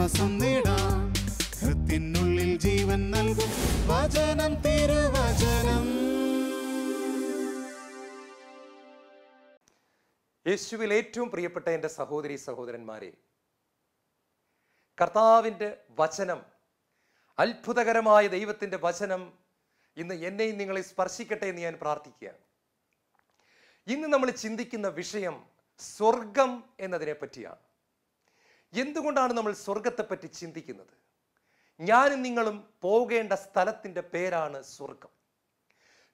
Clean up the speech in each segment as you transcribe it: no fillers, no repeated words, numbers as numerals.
ആശ്വാസം നേടാം. ഹൃത്തിനുള്ളിൽ ജീവൻ നൽകും വചനം, തിരുവചനം. യേശുവിൽ ഏറ്റവും പ്രിയപ്പെട്ട എൻ്റെ സഹോദരി സഹോദരന്മാരെ, കർത്താവിൻ്റെ വചനം, അത്ഭുതകരമായ ദൈവത്തിൻ്റെ വചനം ഇന്ന് എന്നെയും നിങ്ങളെ സ്പർശിക്കട്ടെ എന്ന് ഞാൻ പ്രാർത്ഥിക്കുകയാണ്. ഇന്ന് നമ്മൾ ചിന്തിക്കുന്ന വിഷയം സ്വർഗം എന്നതിനെ പറ്റിയാണ്. എന്തുകൊണ്ടാണ് നമ്മൾ സ്വർഗത്തെപ്പറ്റി ചിന്തിക്കുന്നത്? ഞാനും നിങ്ങളും പോകേണ്ട സ്ഥലത്തിൻ്റെ പേരാണ് സ്വർഗം.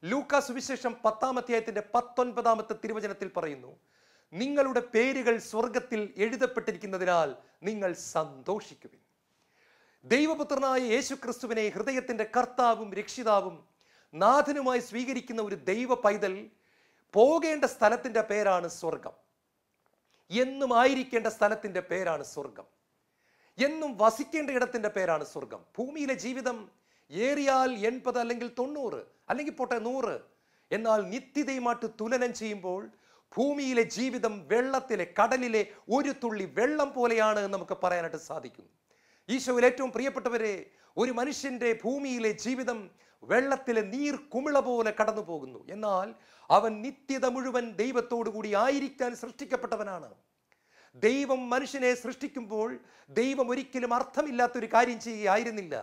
ലൂക്കാ സുവിശേഷം 10-ാം അധ്യായത്തിൻ്റെ 19-ാമത്തെ തിരുവചനത്തിൽ പറയുന്നു, നിങ്ങളുടെ പേരുകൾ സ്വർഗത്തിൽ എഴുതപ്പെട്ടിരിക്കുന്നതിനാൽ നിങ്ങൾ സന്തോഷിക്കുവിൻ. ദൈവപുത്രനായ യേശു ക്രിസ്തുവിനെ ഹൃദയത്തിൻ്റെ കർത്താവും രക്ഷിതാവും നാഥനുമായി സ്വീകരിക്കുന്ന ഒരു ദൈവ പൈതൽ പോകേണ്ട സ്ഥലത്തിൻ്റെ പേരാണ് സ്വർഗം. എന്നും ആയിരിക്കേണ്ട സ്ഥലത്തിൻ്റെ പേരാണ് സ്വർഗം. എന്നും വസിക്കേണ്ട ഇടത്തിൻ്റെ പേരാണ് സ്വർഗം. ഭൂമിയിലെ ജീവിതം ഏറിയാൽ 80 അല്ലെങ്കിൽ 90 അല്ലെങ്കിൽ പോട്ടെ 100, എന്നാൽ നിത്യതയുമായിട്ട് തുലനം ചെയ്യുമ്പോൾ ഭൂമിയിലെ ജീവിതം വെള്ളത്തിലെ, കടലിലെ ഒരു തുള്ളി വെള്ളം പോലെയാണ് എന്ന് നമുക്ക് പറയാനായിട്ട് സാധിക്കും. ഈശോയിൽ ഏറ്റവും പ്രിയപ്പെട്ടവരെ, ഒരു മനുഷ്യൻ്റെ ഭൂമിയിലെ ജീവിതം വെള്ളത്തിലെ നീർ കുമിള പോലെ കടന്നു പോകുന്നു. എന്നാൽ അവൻ നിത്യത മുഴുവൻ ദൈവത്തോടു കൂടി ആയിരിക്കാൻ സൃഷ്ടിക്കപ്പെട്ടവനാണ്. ദൈവം മനുഷ്യനെ സൃഷ്ടിക്കുമ്പോൾ ദൈവം ഒരിക്കലും അർത്ഥമില്ലാത്തൊരു കാര്യം ചെയ്യുകയായിരുന്നില്ല.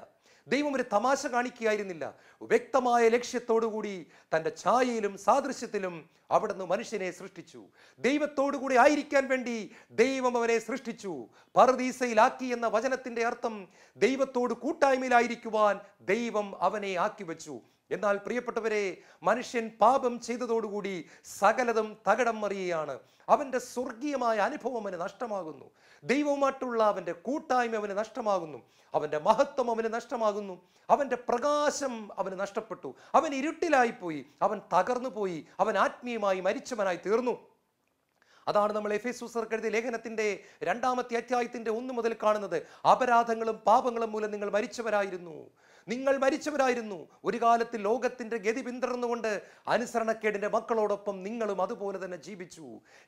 ദൈവം ഒരു തമാശ കാണിക്കുകയായിരുന്നില്ല. വ്യക്തമായ ലക്ഷ്യത്തോടുകൂടി തൻ്റെ ഛായയിലും സാദൃശ്യത്തിലും അവിടുന്ന് മനുഷ്യനെ സൃഷ്ടിച്ചു. ദൈവത്തോടുകൂടി ആയിരിക്കാൻ വേണ്ടി ദൈവം അവനെ സൃഷ്ടിച്ചു. പറുദീസയിലാക്കി എന്ന വചനത്തിൻ്റെ അർത്ഥം ദൈവത്തോട് കൂട്ടായ്മയിലായിരിക്കുവാൻ ദൈവം അവനെ ആക്കി വെച്ചു. എന്നാൽ പ്രിയപ്പെട്ടവരെ, മനുഷ്യൻ പാപം ചെയ്തതോടുകൂടി സകലതും തകിടം മറിയുകയാണ്. അവൻ്റെ സ്വർഗീയമായ അനുഭവം അവന് നഷ്ടമാകുന്നു. ദൈവവുമായിട്ടുള്ള അവൻ്റെ കൂട്ടായ്മ അവന് നഷ്ടമാകുന്നു. അവൻ്റെ മഹത്വം അവന് നഷ്ടമാകുന്നു. അവൻ്റെ പ്രകാശം അവന് നഷ്ടപ്പെട്ടു. അവൻ ഇരുട്ടിലായിപ്പോയി. അവൻ തകർന്നു പോയി. അവൻ ആത്മീയമായി മരിച്ചവനായി തീർന്നു. അതാണ് നമ്മൾ എഫേസ്യർക്ക് എഴുതിയ ലേഖനത്തിൻ്റെ 2-ാമത്തെ അധ്യായത്തിൻ്റെ 1 മുതൽ കാണുന്നത്. അപരാധങ്ങളും പാപങ്ങളും മൂലം നിങ്ങൾ മരിച്ചവരായിരുന്നു. നിങ്ങൾ മരിച്ചവരായിരുന്നു. ഒരു കാലത്ത് ലോകത്തിൻ്റെ ഗതി പിന്തുടർന്നുകൊണ്ട് അനുസരണക്കേടിൻ്റെ മക്കളോടൊപ്പം നിങ്ങളും അതുപോലെ തന്നെ ജീവിച്ചു.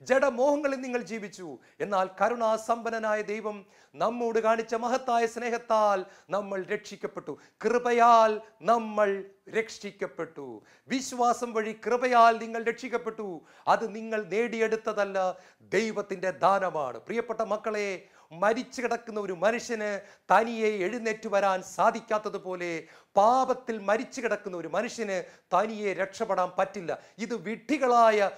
ജഡമോഹങ്ങളിൽ നിങ്ങൾ ജീവിച്ചു. എന്നാൽ കരുണാസമ്പന്നനായ ദൈവം നമ്മോട് കാണിച്ച മഹത്തായ സ്നേഹത്താൽ നമ്മൾ രക്ഷിക്കപ്പെട്ടു. കൃപയാൽ നമ്മൾ രക്ഷിക്കപ്പെട്ടു. വിശ്വാസം വഴി കൃപയാൽ നിങ്ങൾ രക്ഷിക്കപ്പെട്ടു. അത് നിങ്ങൾ നേടിയെടുത്തതല്ല, ദൈവത്തിൻ്റെ ദാനമാണ്. പ്രിയപ്പെട്ട മക്കളെ, മരിച്ചു കിടക്കുന്ന ഒരു മനുഷ്യന് തനിയെ എഴുന്നേറ്റ് വരാൻ സാധിക്കാത്തതുപോലെ പാപത്തിൽ മരിച്ചു കിടക്കുന്ന ഒരു മനുഷ്യന് തനിയെ രക്ഷപ്പെടാൻ പറ്റില്ല. ഇത് വിഡ്ഢികളായ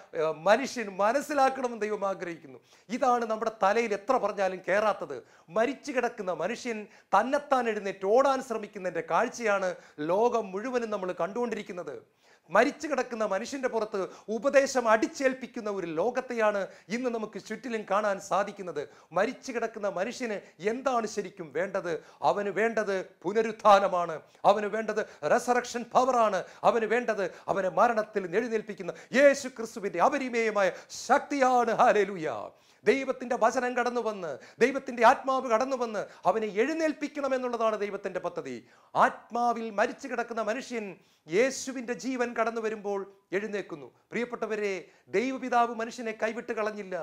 മനുഷ്യൻ മനസ്സിലാക്കണമെന്ന് ദൈവം ആഗ്രഹിക്കുന്നു. ഇതാണ് നമ്മുടെ തലയിൽ എത്ര പറഞ്ഞാലും കയറാത്തത്. മരിച്ചു കിടക്കുന്ന മനുഷ്യൻ തന്നെത്താൻ എഴുന്നേറ്റ് ഓടാൻ ശ്രമിക്കുന്നതിൻ്റെ കാഴ്ചയാണ് ലോകം മുഴുവനും നമ്മൾ കണ്ടുകൊണ്ടിരിക്കുന്നത്. മരിച്ചു കിടക്കുന്ന മനുഷ്യൻ്റെ പുറത്ത് ഉപദേശം അടിച്ചേൽപ്പിക്കുന്ന ഒരു ലോകത്തെയാണ് ഇന്ന് നമുക്ക് ചുറ്റിലും കാണാൻ സാധിക്കുന്നത്. മരിച്ചു കിടക്കുന്ന മനുഷ്യന് എന്താണ് ശരിക്കും വേണ്ടത്? അവന് വേണ്ടത് പുനരുത്ഥാനമാണ്. അവന് വേണ്ടത് റെസറക്ഷൻ പവറാണ്. അവന് വേണ്ടത് അവനെ മരണത്തിൽ എഴുന്നേൽപ്പിക്കുന്ന യേശു ക്രിസ്തുവിൻ്റെ അപരിമേയമായ ശക്തിയാണ്. ഹല്ലേലൂയ. ദൈവത്തിൻ്റെ വചനം കടന്നു വന്ന്, ദൈവത്തിൻ്റെ ആത്മാവ് കടന്നു വന്ന് അവനെ എഴുന്നേൽപ്പിക്കണം എന്നുള്ളതാണ് ദൈവത്തിൻ്റെ പദ്ധതി. ആത്മാവിൽ മരിച്ചു കിടക്കുന്ന മനുഷ്യൻ യേശുവിൻ്റെ ജീവൻ കടന്നു വരുമ്പോൾ എഴുന്നേൽക്കുന്നു. പ്രിയപ്പെട്ടവരെ, ദൈവപിതാവ് മനുഷ്യനെ കൈവിട്ട് കളഞ്ഞില്ല.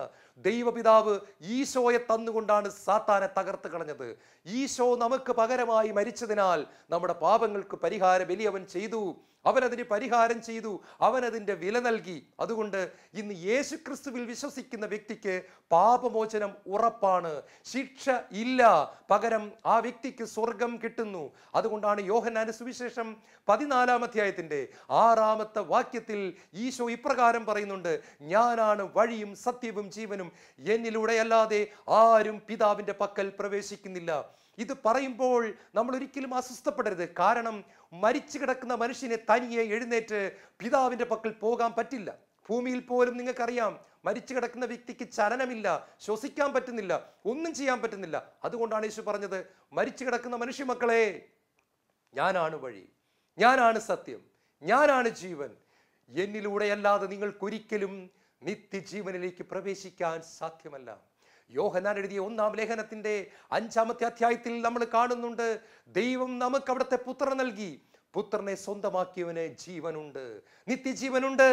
ദൈവപിതാവ് ഈശോയെ തന്നുകൊണ്ടാണ് സാത്താനെ തകർത്ത് കളഞ്ഞത്. ഈശോ നമുക്ക് പകരമായി മരിച്ചതിനാൽ നമ്മുടെ പാപങ്ങൾക്ക് പരിഹാര ബലി അവൻ ചെയ്തു. അവനതിന് പരിഹാരം ചെയ്തു. അവനതിൻ്റെ വില നൽകി. അതുകൊണ്ട് ഇന്ന് യേശു ക്രിസ്തുവിൽ വിശ്വസിക്കുന്ന വ്യക്തിക്ക് പാപമോചനം ഉറപ്പാണ്. ശിക്ഷ ഇല്ല. പകരം ആ വ്യക്തിക്ക് സ്വർഗം കിട്ടുന്നു. അതുകൊണ്ടാണ് യോഹന്നാന്റെ സുവിശേഷം 14-ാം അധ്യായത്തിൻ്റെ 6-ാമത്തെ വാക്യത്തിൽ ഈശോ ഇപ്രകാരം പറയുന്നുണ്ട്, ഞാനാണ് വഴിയും സത്യവും ജീവനും, എന്നിലൂടെ അല്ലാതെ ആരും പിതാവിൻ്റെ പക്കൽ പ്രവേശിക്കുന്നില്ല. ഇത് പറയുമ്പോൾ നമ്മൾ ഒരിക്കലും അസ്വസ്ഥപ്പെടരുത്. കാരണം മരിച്ചു കിടക്കുന്ന മനുഷ്യനെ തനിയെ എഴുന്നേറ്റ് പിതാവിൻ്റെ പക്കൽ പോകാൻ പറ്റില്ല. ഭൂമിയിൽ പോലും നിങ്ങൾക്കറിയാം, മരിച്ചു കിടക്കുന്ന വ്യക്തിക്ക് ചലനമില്ല, ശ്വസിക്കാൻ പറ്റുന്നില്ല, ഒന്നും ചെയ്യാൻ പറ്റുന്നില്ല. അതുകൊണ്ടാണ് യേശു പറഞ്ഞത്, മരിച്ചു കിടക്കുന്ന മനുഷ്യ മക്കളെ, ഞാനാണ് വഴി, ഞാനാണ് സത്യം, ഞാനാണ് ജീവൻ. എന്നിലൂടെയല്ലാതെ നിങ്ങൾക്കൊരിക്കലും നിത്യജീവനിലേക്ക് പ്രവേശിക്കാൻ സാധ്യമല്ല. യോഹന്നാൻ എഴുതിയ 1-ാം ലേഖനത്തിൻ്റെ 5-ാമത്തെ അധ്യായത്തിൽ നമ്മൾ കാണുന്നുണ്ട്, ദൈവം നമുക്ക് അവിടുത്തെ പുത്രൻ നൽകി. പുത്രനെ സ്വന്തമാക്കിയവന് ജീവനുണ്ട്, നിത്യജീവനുണ്ട്.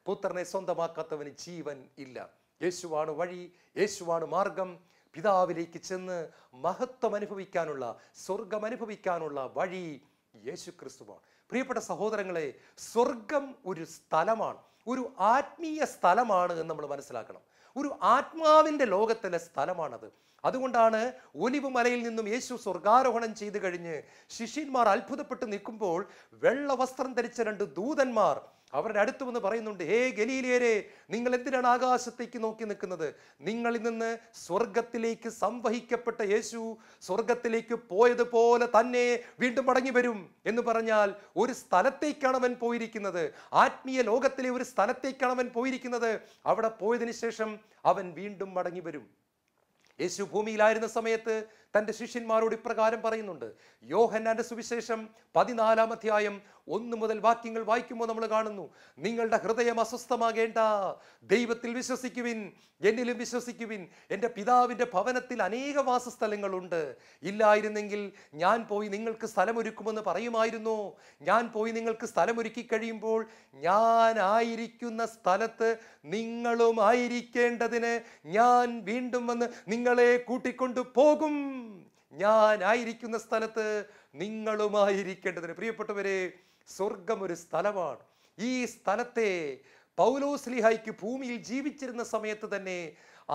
പുത്രനെ സ്വന്തമാക്കാത്തവന് ജീവൻ ഇല്ല. യേശുവാണ് വഴി, യേശുവാണ് മാർഗം. പിതാവിലേക്ക് ചെന്ന് മഹത്വം അനുഭവിക്കാനുള്ള, സ്വർഗം അനുഭവിക്കാനുള്ള വഴി യേശു ക്രിസ്തുവാണ്. പ്രിയപ്പെട്ട സഹോദരങ്ങളെ, സ്വർഗം ഒരു സ്ഥലമാണ്, ഒരു ആത്മീയ സ്ഥലമാണ് എന്ന് നമ്മൾ മനസ്സിലാക്കണം. ഒരു ആത്മാവിൻ്റെ ലോകത്തിലെ സ്ഥലമാണത്. അതുകൊണ്ടാണ് ഒലിവ് മലയിൽ നിന്നും യേശു സ്വർഗാരോഹണം ചെയ്തു കഴിഞ്ഞ് ശിഷ്യന്മാർ അത്ഭുതപ്പെട്ട് നിൽക്കുമ്പോൾ വെള്ള വസ്ത്രം ധരിച്ച 2 ദൂതന്മാർ അവരുടെ അടുത്ത് വന്ന് പറയുന്നുണ്ട്, ഹേ ഗലീലിയരെ, നിങ്ങൾ എന്തിനാണ് ആകാശത്തേക്ക് നോക്കി നിൽക്കുന്നത്? നിങ്ങളിൽ നിന്ന് സ്വർഗത്തിലേക്ക് സംവഹിക്കപ്പെട്ട യേശു സ്വർഗത്തിലേക്ക് പോയതുപോലെ തന്നെ വീണ്ടും മടങ്ങി വരും എന്ന് പറഞ്ഞാൽ ഒരു സ്ഥലത്തേക്കാണ് അവൻ പോയിരിക്കുന്നത്. ആത്മീയ ലോകത്തിലെ ഒരു സ്ഥലത്തേക്കാണ് അവൻ പോയിരിക്കുന്നത്. അവിടെ പോയതിനു ശേഷം അവൻ വീണ്ടും മടങ്ങി വരും. യേശു ഭൂമിയിലായിരുന്ന സമയത്ത് തൻ്റെ ശിഷ്യന്മാരോട് ഇപ്രകാരം പറയുന്നുണ്ട്. യോഹന്നാന്റെ സുവിശേഷം 14-ാം അധ്യായം 1 മുതൽ വാക്യങ്ങൾ വായിക്കുമ്പോൾ നമ്മൾ കാണുന്നു, നിങ്ങളുടെ ഹൃദയം അസ്വസ്ഥമാകേണ്ട, ദൈവത്തിൽ വിശ്വസിക്കുവിൻ, എന്നിലും വിശ്വസിക്കുവിൻ. എൻ്റെ പിതാവിൻ്റെ ഭവനത്തിൽ അനേക വാസസ്ഥലങ്ങളുണ്ട്. ഇല്ലായിരുന്നെങ്കിൽ ഞാൻ പോയി നിങ്ങൾക്ക് സ്ഥലമൊരുക്കുമെന്ന് പറയുമായിരുന്നു. ഞാൻ പോയി നിങ്ങൾക്ക് സ്ഥലമൊരുക്കി കഴിയുമ്പോൾ ഞാൻ ആയിരിക്കുന്ന സ്ഥലത്ത് നിങ്ങളും ആയിരിക്കേണ്ടതിന് ഞാൻ വീണ്ടും വന്ന് നിങ്ങളെ കൂട്ടിക്കൊണ്ടു പോകും. ഞാൻ ആയിരിക്കുന്ന സ്ഥലത്ത് നിങ്ങളുമായിരിക്കേണ്ടതിന്. പ്രിയപ്പെട്ടവരെ, സ്വർഗം ഒരു സ്ഥലമാണ്. ഈ സ്ഥലത്തെ പൗലോസ്ലീഹായ്ക്ക് ഭൂമിയിൽ ജീവിച്ചിരുന്ന സമയത്ത് തന്നെ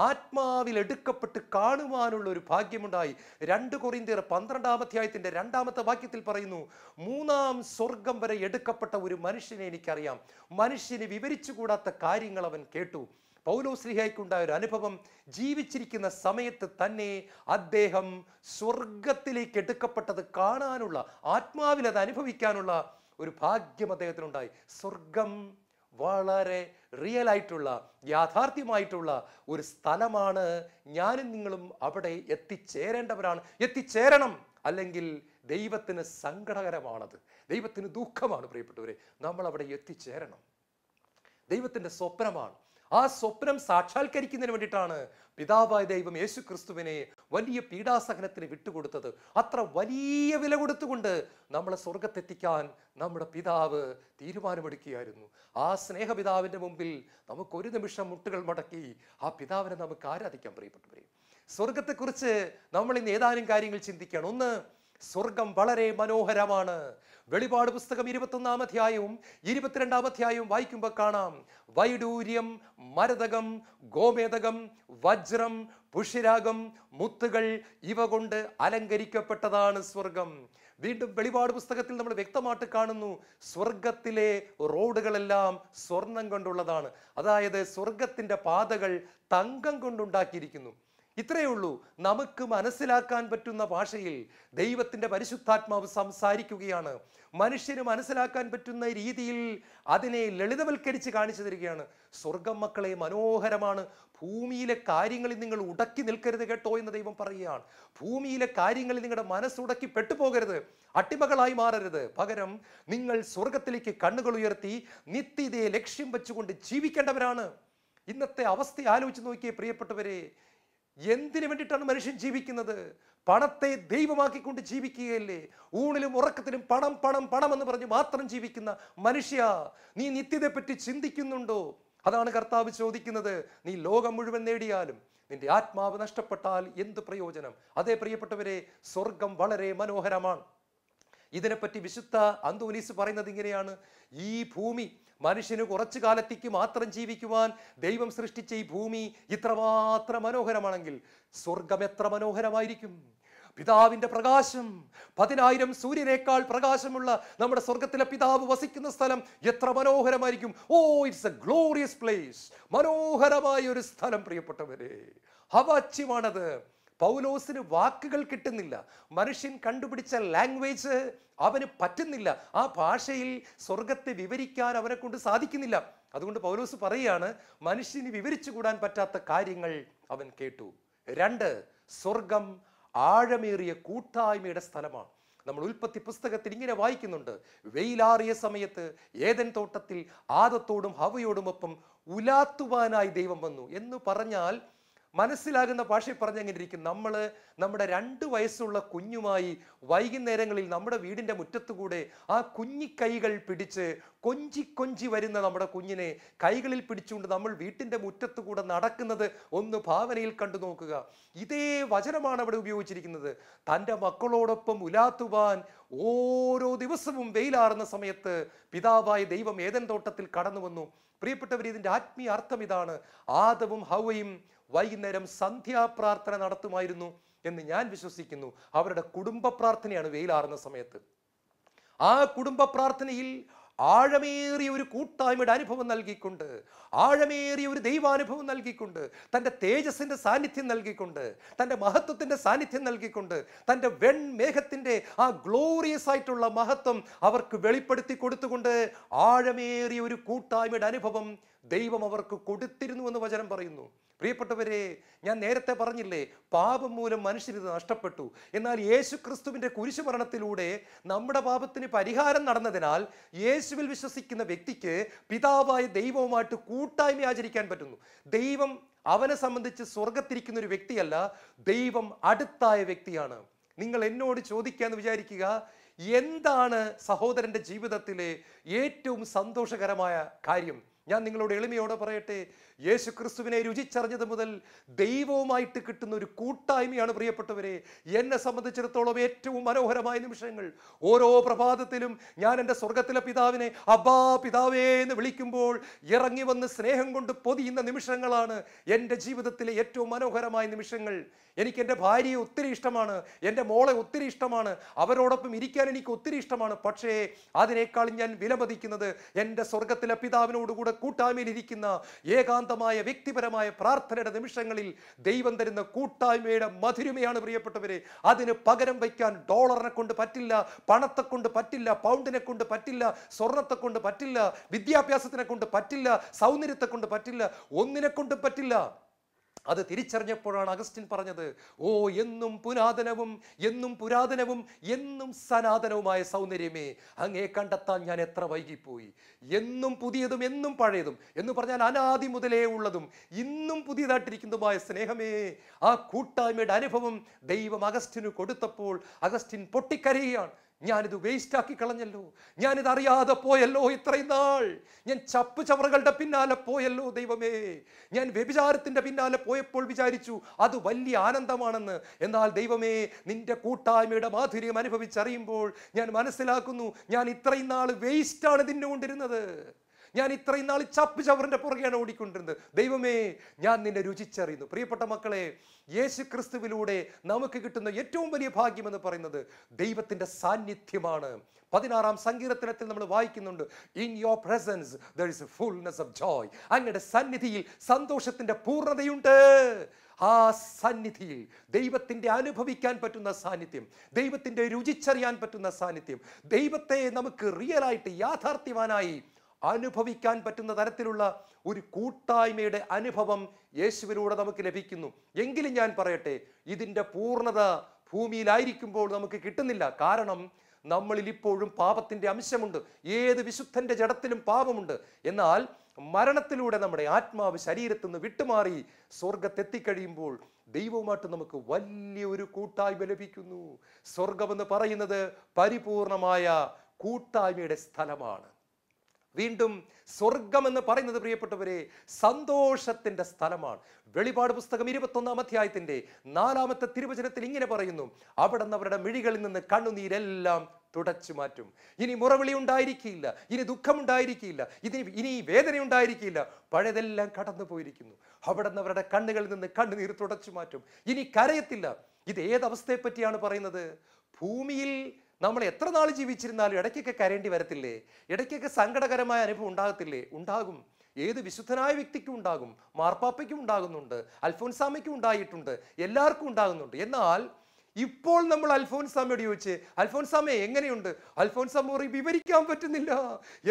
ആത്മാവിൽ എടുക്കപ്പെട്ട് കാണുവാനുള്ള ഒരു ഭാഗ്യമുണ്ടായി. 2 കൊരിന്ത്യർ 12-ാം അധ്യായത്തിന്റെ 2-ാമത്തെ വാക്യത്തിൽ പറയുന്നു, 3-ാം സ്വർഗം വരെ എടുക്കപ്പെട്ട ഒരു മനുഷ്യനെ എനിക്കറിയാം. മനുഷ്യന് വിവരിച്ചുകൂടാത്ത കാര്യങ്ങൾ അവൻ കേട്ടു. പൗലോസ്ലീഹായ്ക്കുണ്ടായ ഒരു അനുഭവം, ജീവിച്ചിരിക്കുന്ന സമയത്ത് തന്നെ അദ്ദേഹം സ്വർഗത്തിലേക്ക് എടുക്കപ്പെട്ടത് കാണാനുള്ള, ആത്മാവിൽ അത് അനുഭവിക്കാനുള്ള ഒരു ഭാഗ്യം അദ്ദേഹത്തിനുണ്ടായി. സ്വർഗം വളരെ റിയൽ ആയിട്ടുള്ള, യാഥാർത്ഥ്യമായിട്ടുള്ള ഒരു സ്ഥലമാണ്. ഞാനും നിങ്ങളും അവിടെ എത്തിച്ചേരേണ്ടവരാണ്, എത്തിച്ചേരണം. അല്ലെങ്കിൽ ദൈവത്തിന് സങ്കടകരമാണത്, ദൈവത്തിന് ദുഃഖമാണ്. പ്രിയപ്പെട്ടവരെ, നമ്മൾ അവിടെ എത്തിച്ചേരണം. ദൈവത്തിൻ്റെ സ്വപ്നമാണ്. ആ സ്വപ്നം സാക്ഷാത്കരിക്കുന്നതിന് വേണ്ടിയിട്ടാണ് പിതാവായ ദൈവം യേശു ക്രിസ്തുവിനെ വലിയ പീഡാസഹനത്തിന് വിട്ടുകൊടുത്തത്. അത്ര വലിയ വില കൊടുത്തുകൊണ്ട് നമ്മളെ സ്വർഗത്തെത്തിക്കാൻ നമ്മുടെ പിതാവ് തീരുമാനമെടുക്കുകയായിരുന്നു. ആ സ്നേഹപിതാവിൻ്റെ മുമ്പിൽ നമുക്കൊരു നിമിഷം മുട്ടുകൾ മടക്കി ആ പിതാവിനെ നമുക്ക് ആരാധിക്കാം. പ്രിയപ്പെട്ടവരെ, സ്വർഗത്തെക്കുറിച്ച് നമ്മൾ ഇന്ന് ഏതാനും കാര്യങ്ങൾ ചിന്തിക്കുകയാണ്. ഒന്ന്, സ്വർഗം വളരെ മനോഹരമാണ്. വെളിപാട് പുസ്തകം 21-ാം അധ്യായവും 22-ാം അധ്യായവും വായിക്കുമ്പോൾ കാണാം, വൈഡൂര്യം, മരതകം, ഗോമേതകം, വജ്രം, പുഷ്യരാഗം, മുത്തുകൾ ഇവ കൊണ്ട് അലങ്കരിക്കപ്പെട്ടതാണ് സ്വർഗം. വീണ്ടും വെളിപാട് പുസ്തകത്തിൽ നമ്മൾ വ്യക്തമായിട്ട് കാണുന്നു, സ്വർഗത്തിലെ റോഡുകളെല്ലാം സ്വർണം കൊണ്ടുള്ളതാണ്. അതായത് സ്വർഗത്തിന്റെ പാതകൾ തങ്കം കൊണ്ടുണ്ടാക്കിയിരിക്കുന്നു. ഇത്രയേ ഉള്ളൂ. നമുക്ക് മനസ്സിലാക്കാൻ പറ്റുന്ന ഭാഷയിൽ ദൈവത്തിൻ്റെ പരിശുദ്ധാത്മാവ് സംസാരിക്കുകയാണ്. മനുഷ്യന് മനസ്സിലാക്കാൻ പറ്റുന്ന രീതിയിൽ അതിനെ ലളിതവൽക്കരിച്ച് കാണിച്ചു തരികയാണ്. സ്വർഗം മക്കളെ മനോഹരമാണ്. ഭൂമിയിലെ കാര്യങ്ങളിൽ നിങ്ങൾ ഉടക്കി നിൽക്കരുത് കേട്ടോ എന്ന് ദൈവം പറയുകയാണ്. ഭൂമിയിലെ കാര്യങ്ങളിൽ നിങ്ങളുടെ മനസ്സുടക്കി പെട്ടുപോകരുത്, അട്ടിമകളായി മാറരുത്. പകരം നിങ്ങൾ സ്വർഗത്തിലേക്ക് കണ്ണുകൾ ഉയർത്തി നിത്യതയെ ലക്ഷ്യം വെച്ചുകൊണ്ട് ജീവിക്കേണ്ടവരാണ്. ഇന്നത്തെ അവസ്ഥ ആലോചിച്ച് നോക്കിയേ പ്രിയപ്പെട്ടവരെ. എന്തിനു വേണ്ടിയിട്ടാണ് മനുഷ്യൻ ജീവിക്കുന്നത്? പണത്തെ ദൈവമാക്കിക്കൊണ്ട് ജീവിക്കുകയല്ലേ? ഊണിലും ഉറക്കത്തിലും പണം പണം പണം എന്ന് പറഞ്ഞ് മാത്രം ജീവിക്കുന്ന മനുഷ്യ, നീ നിത്യതയെപ്പറ്റി ചിന്തിക്കുന്നുണ്ടോ? അതാണ് കർത്താവ് ചോദിക്കുന്നത്. നീ ലോകം മുഴുവൻ നേടിയാലും നിന്റെ ആത്മാവ് നഷ്ടപ്പെട്ടാൽ എന്ത് പ്രയോജനം? അതേ പ്രിയപ്പെട്ടവരെ, സ്വർഗം വളരെ മനോഹരമാണ്. ഇതിനെപ്പറ്റി വിശുദ്ധ അന്തോനീസ് പറയുന്നത് ഇങ്ങനെയാണ്, ഈ ഭൂമി മനുഷ്യന് കുറച്ചു കാലത്തേക്ക് മാത്രം ജീവിക്കുവാൻ ദൈവം സൃഷ്ടിച്ച ഈ ഭൂമി ഇത്രമാത്രം മനോഹരമാണെങ്കിൽ സ്വർഗം എത്ര മനോഹരമായിരിക്കും. പിതാവിന്റെ പ്രകാശം 10,000 സൂര്യനേക്കാൾ പ്രകാശമുള്ള നമ്മുടെ സ്വർഗത്തിലെ പിതാവ് വസിക്കുന്ന സ്ഥലം എത്ര മനോഹരമായിരിക്കും. ഓ, ഇറ്റ്സ് എ ഗ്ലോറിയസ് പ്ലേസ്. മനോഹരമായ ഒരു സ്ഥലം പ്രിയപ്പെട്ടവരെ, അവാച്യമാണത്. പൗലോസിന് വാക്കുകൾ കിട്ടുന്നില്ല. മനുഷ്യൻ കണ്ടുപിടിച്ച ലാംഗ്വേജ് അവന് പറ്റുന്നില്ല. ആ ഭാഷയിൽ സ്വർഗത്തെ വിവരിക്കാൻ അവനെ കൊണ്ട് സാധിക്കുന്നില്ല. അതുകൊണ്ട് പൗലോസ് പറയുകയാണ്, മനുഷ്യന് വിവരിച്ചു കൂടാൻ പറ്റാത്ത കാര്യങ്ങൾ അവൻ കേട്ടു. 2, സ്വർഗം ആഴമേറിയ കൂട്ടായ്മയുടെ സ്ഥലമാണ്. നമ്മൾ ഉൽപ്പത്തി പുസ്തകത്തിൽ ഇങ്ങനെ വായിക്കുന്നുണ്ട്, വെയിലാറിയ സമയത്ത് ഏദൻ തോട്ടത്തിൽ ആദത്തോടും ഹവയോടുമൊപ്പം ഉലാത്തുവാനായി ദൈവം വന്നു എന്ന് പറഞ്ഞാൽ മനസ്സിലാകുന്ന ഭാഷയിൽ പറഞ്ഞെങ്ങനെ ഇരിക്കും. നമ്മൾ നമ്മുടെ 2 വയസ്സുള്ള കുഞ്ഞുമായി വൈകുന്നേരങ്ങളിൽ നമ്മുടെ വീടിൻ്റെ മുറ്റത്തുകൂടെ ആ കുഞ്ഞിക്കൈകൾ പിടിച്ച് കൊഞ്ചി കൊഞ്ചി വരുന്ന നമ്മുടെ കുഞ്ഞിനെ കൈകളിൽ പിടിച്ചുകൊണ്ട് നമ്മൾ വീട്ടിൻ്റെ മുറ്റത്ത് കൂടെ നടക്കുന്നത് ഒന്ന് ഭാവനയിൽ കണ്ടു നോക്കുക. ഇതേ വചനമാണ് അവിടെ ഉപയോഗിച്ചിരിക്കുന്നത്. തൻ്റെ മക്കളോടൊപ്പം ഉലാത്തുവാൻ ഓരോ ദിവസവും വെയിലാറുന്ന സമയത്ത് പിതാവായ ദൈവം ഏദൻ തോട്ടത്തിൽ കടന്നു വന്നു. പ്രിയപ്പെട്ടവർ, ഇതിൻ്റെ ആത്മീയ അർത്ഥം ഇതാണ്. ആദവും ഹവ്വയും വൈകുന്നേരം സന്ധ്യാപ്രാർത്ഥന നടത്തുമായിരുന്നു എന്ന് ഞാൻ വിശ്വസിക്കുന്നു. അവരുടെ കുടുംബ പ്രാർത്ഥനയാണ് വെയിലാറുന്ന സമയത്ത്. ആ കുടുംബ പ്രാർത്ഥനയിൽ ആഴമേറിയ ഒരു കൂട്ടായ്മയുടെ അനുഭവം നൽകിക്കൊണ്ട്, ആഴമേറിയ ഒരു ദൈവാനുഭവം നൽകിക്കൊണ്ട്, തൻ്റെ തേജസ്സിൻ്റെ സാന്നിധ്യം നൽകിക്കൊണ്ട്, തൻ്റെ മഹത്വത്തിൻ്റെ സാന്നിധ്യം നൽകിക്കൊണ്ട്, തൻ്റെ വെൺമേഘത്തിൻ്റെ ആ ഗ്ലോറിയസ് ആയിട്ടുള്ള മഹത്വം അവർക്ക് വെളിപ്പെടുത്തി കൊടുത്തുകൊണ്ട് ആഴമേറിയ ഒരു കൂട്ടായ്മയുടെ അനുഭവം ദൈവം അവർക്ക് കൊടുത്തിരുന്നു എന്ന് വചനം പറയുന്നു. പ്രിയപ്പെട്ടവരെ, ഞാൻ നേരത്തെ പറഞ്ഞില്ലേ, പാപം മൂലം മനുഷ്യരിത് നഷ്ടപ്പെട്ടു. എന്നാൽ യേശു ക്രിസ്തുവിൻ്റെ കുരിശുമരണത്തിലൂടെ നമ്മുടെ പാപത്തിന് പരിഹാരം നടന്നതിനാൽ യേശുവിൽ വിശ്വസിക്കുന്ന വ്യക്തിക്ക് പിതാവായ ദൈവവുമായിട്ട് കൂട്ടായ്മ ആചരിക്കാൻ പറ്റുന്നു. ദൈവം അവനെ സംബന്ധിച്ച് സ്വർഗത്തിരിക്കുന്ന ഒരു വ്യക്തിയല്ല, ദൈവം അടുത്തായ വ്യക്തിയാണ്. നിങ്ങൾ എന്നോട് ചോദിക്കാന്ന് വിചാരിക്കുക, എന്താണ് സഹോദരൻ്റെ ജീവിതത്തിലെ ഏറ്റവും സന്തോഷകരമായ കാര്യം? ഞാൻ നിങ്ങളോട് എളിമയോടെ പറയട്ടെ, യേശു ക്രിസ്തുവിനെ രുചിച്ചറിഞ്ഞത് മുതൽ ദൈവവുമായിട്ട് കിട്ടുന്ന ഒരു കൂട്ടായ്മയാണ് പ്രിയപ്പെട്ടവരെ എന്നെ സംബന്ധിച്ചിടത്തോളം ഏറ്റവും മനോഹരമായ നിമിഷങ്ങൾ. ഓരോ പ്രഭാതത്തിലും ഞാൻ എൻ്റെ സ്വർഗത്തിലെ പിതാവിനെ അബ്ബാ പിതാവേ എന്ന് വിളിക്കുമ്പോൾ ഇറങ്ങി വന്ന് സ്നേഹം കൊണ്ട് പൊതിയുന്ന നിമിഷങ്ങളാണ് എൻ്റെ ജീവിതത്തിലെ ഏറ്റവും മനോഹരമായ നിമിഷങ്ങൾ. എനിക്ക് എൻ്റെ ഭാര്യയെ ഒത്തിരി ഇഷ്ടമാണ്, എൻ്റെ മോളെ ഒത്തിരി ഇഷ്ടമാണ്, അവരോടൊപ്പം ഇരിക്കാൻ എനിക്ക് ഒത്തിരി ഇഷ്ടമാണ്. പക്ഷേ അതിനേക്കാളും ഞാൻ വിലമതിക്കുന്നത് എൻ്റെ സ്വർഗത്തിലെ പിതാവിനോടുകൂടെ കൂട്ടായ്മയിൽ ഇരിക്കുന്ന ഏകാന്തമായ വ്യക്തിപരമായ പ്രാർത്ഥനയുടെ നിമിഷങ്ങളിൽ ദൈവം തരുന്ന കൂട്ടായ്മയുടെ മധുരമയാണ് പ്രിയപ്പെട്ടവരെ. അതിന് പകരം വയ്ക്കാൻ ഡോളറിനെ കൊണ്ട് പറ്റില്ല, പണത്തെ കൊണ്ട് പറ്റില്ല, പൗണ്ടിനെ കൊണ്ട് പറ്റില്ല, സ്വർണത്തെ കൊണ്ട് പറ്റില്ല, വിദ്യാഭ്യാസത്തിനെ കൊണ്ട് പറ്റില്ല, സൗന്ദര്യത്തെ കൊണ്ട് പറ്റില്ല, ഒന്നിനെ കൊണ്ടും പറ്റില്ല. അത് തിരിച്ചറിഞ്ഞപ്പോഴാണ് അഗസ്റ്റിൻ പറഞ്ഞത്, ഓ എന്നും പുരാതനവും എന്നും സനാതനവുമായ സൗന്ദര്യമേ, അങ്ങേ കണ്ടെത്താൻ ഞാൻ എത്ര വൈകിപ്പോയി. എന്നും പുതിയതും എന്നും പഴയതും എന്ന് പറഞ്ഞാൽ അനാദി മുതലേ ഉള്ളതും ഇന്നും പുതിയതായിട്ടിരിക്കുന്നതുമായ സ്നേഹമേ, ആ കൂട്ടായ്മയുടെ അനുഭവം ദൈവം അഗസ്റ്റിന് കൊടുത്തപ്പോൾ അഗസ്റ്റിൻ പൊട്ടിക്കരയുകയാണ്. ഞാനിത് വേസ്റ്റാക്കി കളഞ്ഞല്ലോ, ഞാനിത് അറിയാതെ പോയല്ലോ, ഇത്രയും നാൾ ഞാൻ ചപ്പു ചവറുകളുടെ പിന്നാലെ പോയല്ലോ ദൈവമേ. ഞാൻ വ്യഭിചാരത്തിൻ്റെ പിന്നാലെ പോയപ്പോൾ വിചാരിച്ചു അത് വലിയ ആനന്ദമാണെന്ന്. എന്നാൽ ദൈവമേ, നിന്റെ കൂട്ടായ്മയുടെ മാധുര്യം അനുഭവിച്ചറിയുമ്പോൾ ഞാൻ മനസ്സിലാക്കുന്നു, ഞാൻ ഇത്രയും നാൾ വേസ്റ്റാണ് തിന്നുകൊണ്ടിരുന്നത്, ഞാൻ ഇത്രയും നാൾ ചപ്പു ചവറിന്റെ പുറകെയാണ് ഓടിക്കൊണ്ടിരുന്നത്. ദൈവമേ, ഞാൻ നിന്നെ രുചിച്ചറിയുന്നു. പ്രിയപ്പെട്ട മക്കളെ, യേശു ക്രിസ്തുവിലൂടെ നമുക്ക് കിട്ടുന്ന ഏറ്റവും വലിയ ഭാഗ്യം എന്ന് പറയുന്നത് ദൈവത്തിന്റെ സാന്നിധ്യമാണ്. 16-ാം സങ്കീർത്തനത്തിൽ നമ്മൾ വായിക്കുന്നുണ്ട്, in your presence there is a fullness of joy. അങ്ങയുടെ സന്നിധിയിൽ സന്തോഷത്തിന്റെ പൂർണ്ണതയുണ്ട്. ആ സന്നിധിയിൽ ദൈവത്തിൻ്റെ അനുഭവിക്കാൻ പറ്റുന്ന സാന്നിധ്യം, ദൈവത്തിൻ്റെ രുചിച്ചറിയാൻ പറ്റുന്ന സാന്നിധ്യം, ദൈവത്തെ നമുക്ക് റിയലായിട്ട് യാഥാർത്ഥ്യവാനായി അനുഭവിക്കാൻ പറ്റുന്ന തരത്തിലുള്ള ഒരു കൂട്ടായ്മയുടെ അനുഭവം യേശുവിലൂടെ നമുക്ക് ലഭിക്കുന്നു. എങ്കിലും ഞാൻ പറയട്ടെ, ഇതിൻ്റെ പൂർണ്ണത ഭൂമിയിലായിരിക്കുമ്പോൾ നമുക്ക് കിട്ടുന്നില്ല. കാരണം നമ്മളിൽ ഇപ്പോഴും പാപത്തിൻ്റെ അംശമുണ്ട്. ഏത് വിശുദ്ധന്റെ ജഡത്തിലും പാപമുണ്ട്. എന്നാൽ മരണത്തിലൂടെ നമ്മുടെ ആത്മാവ് ശരീരത്തിൽ നിന്ന് വിട്ടുമാറി സ്വർഗത്തെത്തിക്കഴിയുമ്പോൾ ദൈവവുമായിട്ട് നമുക്ക് വലിയൊരു കൂട്ടായ്മ ലഭിക്കുന്നു. സ്വർഗമെന്ന് പറയുന്നത് പരിപൂർണമായ കൂട്ടായ്മയുടെ സ്ഥലമാണ്. വീണ്ടും സ്വർഗമെന്ന് പറയുന്നത് പ്രിയപ്പെട്ടവരെ സന്തോഷത്തിന്റെ സ്ഥലമാണ്. വെളിപാട് പുസ്തകം 21-ാം അധ്യായത്തിന്റെ 4-ാമത്തെ തിരുവചനത്തിൽ ഇങ്ങനെ പറയുന്നു, അവിടെ നിന്ന് അവരുടെ മിഴികളിൽ നിന്ന് കണ്ണുനീരെല്ലാം തുടച്ചു മാറ്റും. ഇനി മുറവിളി ഉണ്ടായിരിക്കില്ല, ഇനി ദുഃഖമുണ്ടായിരിക്കില്ല, ഇനി വേദന ഉണ്ടായിരിക്കില്ല, പഴയതെല്ലാം കടന്നു പോയിരിക്കുന്നു. അവിടെ നിന്ന് അവരുടെ കണ്ണുകളിൽ നിന്ന് കണ്ണുനീർ തുടച്ചു മാറ്റും. ഇനി കരയത്തില്ല. ഇത് ഏതവസ്ഥയെ പറ്റിയാണ് പറയുന്നത്? ഭൂമിയിൽ നമ്മൾ എത്ര നാൾ ജീവിച്ചിരുന്നാലും ഇടയ്ക്കൊക്കെ കരയേണ്ടി വരത്തില്ലേ? ഇടയ്ക്കൊക്കെ സങ്കടകരമായ അനുഭവം ഉണ്ടാകത്തില്ലേ? ഉണ്ടാകും. ഏത് വിശുദ്ധനായ വ്യക്തിക്കും ഉണ്ടാകും, മാർപ്പാപ്പയ്ക്കും ഉണ്ടാകുന്നുണ്ട്, അൽഫോൻസാമയ്ക്കും ഉണ്ടായിട്ടുണ്ട്, എല്ലാവർക്കും ഉണ്ടാകുന്നുണ്ട്. എന്നാൽ ഇപ്പോൾ നമ്മൾ അൽഫോൻസാമയോട് ചോദിച്ച്, അൽഫോൻസാമ എങ്ങനെയുണ്ട്? അൽഫോൻസാമ വിവരിക്കാൻ പറ്റുന്നില്ല.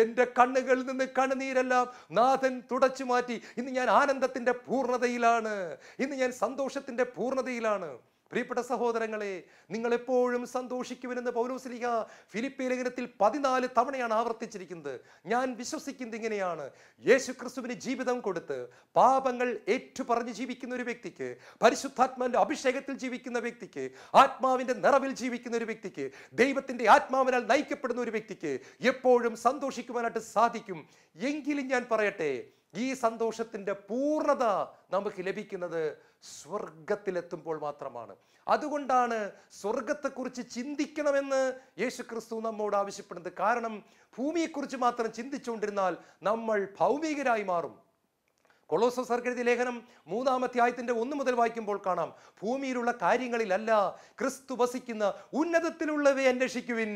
എൻ്റെ കണ്ണുകളിൽ നിന്ന് കണ്ണുനീരെല്ലാം നാഥൻ തുടച്ചു മാറ്റി. ഇന്ന് ഞാൻ ആനന്ദത്തിന്റെ പൂർണ്ണതയിലാണ്, ഇന്ന് ഞാൻ സന്തോഷത്തിന്റെ പൂർണ്ണതയിലാണ്. പ്രിയപ്പെട്ട സഹോദരങ്ങളെ, നിങ്ങൾ എപ്പോഴും സന്തോഷിക്കുമെന്ന് പൗലോസ്ലീഹ ഫിലിപ്പി ലേഖനത്തിൽ 14 തവണയാണ് ആവർത്തിച്ചിരിക്കുന്നത്. ഞാൻ വിശ്വസിക്കുന്നത് ഇങ്ങനെയാണ്: യേശുക്രിസ്തുവിന് ജീവിതം കൊടുത്ത് പാപങ്ങൾ ഏറ്റുപറഞ്ഞ് ജീവിക്കുന്ന ഒരു വ്യക്തിക്ക്, പരിശുദ്ധാത്മാവിന്റെ അഭിഷേകത്തിൽ ജീവിക്കുന്ന വ്യക്തിക്ക്, ആത്മാവിന്റെ നിറവിൽ ജീവിക്കുന്ന ഒരു വ്യക്തിക്ക്, ദൈവത്തിന്റെ ആത്മാവിനാൽ നയിക്കപ്പെടുന്ന ഒരു വ്യക്തിക്ക് എപ്പോഴും സന്തോഷിക്കുവാനായിട്ട് സാധിക്കും. എങ്കിലും ഞാൻ പറയട്ടെ, ഈ സന്തോഷത്തിന്റെ പൂർണ്ണത നമുക്ക് ലഭിക്കുന്നത് സ്വർഗത്തിലെത്തുമ്പോൾ മാത്രമാണ്. അതുകൊണ്ടാണ് സ്വർഗത്തെക്കുറിച്ച് ചിന്തിക്കണമെന്ന് യേശുക്രിസ്തു നമ്മോട് ആവശ്യപ്പെടുന്നത്. കാരണം ഭൂമിയെക്കുറിച്ച് മാത്രം ചിന്തിച്ചുകൊണ്ടിരുന്നാൽ നമ്മൾ ഭൗമികരായി മാറും. കൊളോസ്യർ എഴുതിയ ലേഖനം 3-ാം അധ്യായത്തിന്റെ 1 മുതൽ വായിക്കുമ്പോൾ കാണാം, ഭൂമിയിലുള്ള കാര്യങ്ങളിലല്ല ക്രിസ്തു വസിക്കുന്ന ഉന്നതത്തിലുള്ളവയെ അന്വേഷിക്കുവിൻ.